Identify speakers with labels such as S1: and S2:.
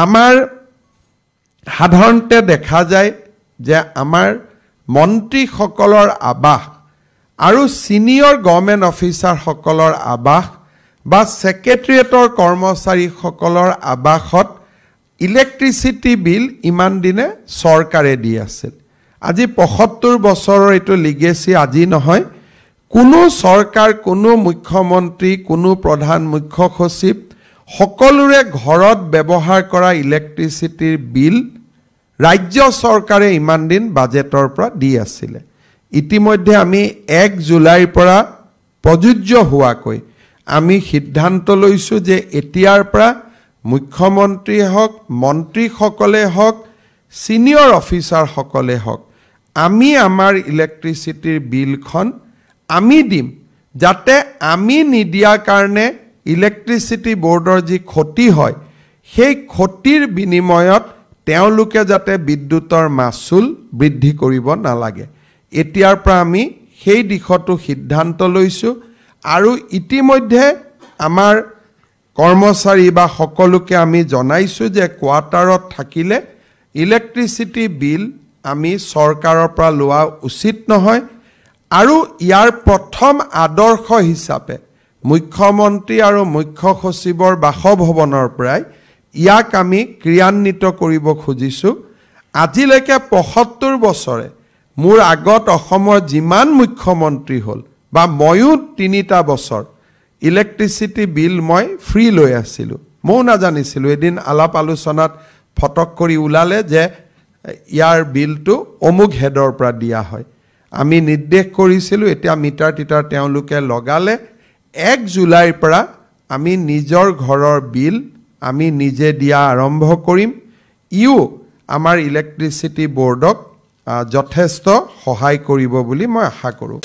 S1: আমাৰ সাধাৰণতে দেখা যায় যে আমাৰ মন্ত্ৰীসকলৰ আবাস আৰু সিনিয়ৰ গভৰ্ণমেণ্ট অফিচাৰসকলৰ আবাস বা সেক্ৰেটাৰিয়েটৰ কৰ্মচাৰীসকলৰ আবাসত ইলেক্ট্ৰিচিটি বিল ইমান দিনে চৰকাৰে দি আছিল আজি ৭৫ বছৰৰ এইটো লিগেসি আজি নহয় কোনো চৰকাৰ কোনো মুখ্যমন্ত্ৰী কোনো প্ৰধান মুখ্য সচিব সকলোৰে ঘৰত ব্যৱহাৰ কৰা ইলেক্ট্ৰিচিটিৰ বিল ৰাজ্য চৰকাৰে ইমান দিন বাজেটৰ পৰা দি আছিল ইতিমধ্যে আমি ১ জুলাইৰ পৰা প্ৰযোজ্য হোৱাকৈ আমি সিদ্ধান্ত লৈছো যে এতিয়াৰ পৰা মুখ্যমন্ত্ৰী হওক মন্ত্ৰীসকলে হওক সিনিয়ৰ অফিচাৰ সকলে হওক আমি আমাৰ ইলেক্ট্ৰিচিটিৰ বিলখন আমি দিম যাতে আমি নিদিয়া কাৰণে ইলেক্ট্ৰিচিটি বোৰ্ডৰ যি ক্ষতি হয় সেই ক্ষতিৰ বিনিময়ত তেওঁলোকে যাতে বিদ্যুতৰ মাচুল বৃদ্ধি কৰিব নালাগে এতিয়াৰ পৰা আমি সেই দিশটো সিদ্ধান্ত লৈছো আৰু ইতিমধ্যে আমাৰ কৰ্মচাৰী বা সকলোকে আমি জনাইছো যে কোৱাৰ্টাৰত থাকিলে ইলেক্ট্ৰিচিটি বিল আমি চৰকাৰৰ পৰা লোৱা উচিত নহয় আৰু ইয়াৰ প্ৰথম আদৰ্শ হিচাপে মুখ্যমন্ত্ৰী আৰু মুখ্য সচিবৰ বাসভৱনৰ পৰাই ইয়াক আমি ক্ৰিয়ান্বিত কৰিব খুজিছো আজিলৈকে ৭৫ বছৰে মোৰ আগত অসমৰ যিমান মুখ্যমন্ত্ৰী হ'ল বা ময়ো ৩টা বছৰ ইলেক্ট্ৰিচিটি বিল মই ফ্ৰী লৈ আছিলো মই নাজানিছিলো এদিন আলাপ আলোচনাত ফটক কৰি ওলালে যে ইয়াৰ বিলটো অমুক হেডৰ পৰা দিয়া হয় আমি নিৰ্দেশ কৰিছিলো এতিয়া মিটাৰ টিটাৰ তেওঁলোকে লগালে ১ জুলাইৰ পৰা আমি নিজৰ ঘৰৰ বিল আমি নিজে দিয়া আৰম্ভ কৰিম ইও আমাৰ ইলেক্ট্ৰিচিটি বোৰ্ডক যথেষ্ট সহায় কৰিব বুলি মই আশা কৰোঁ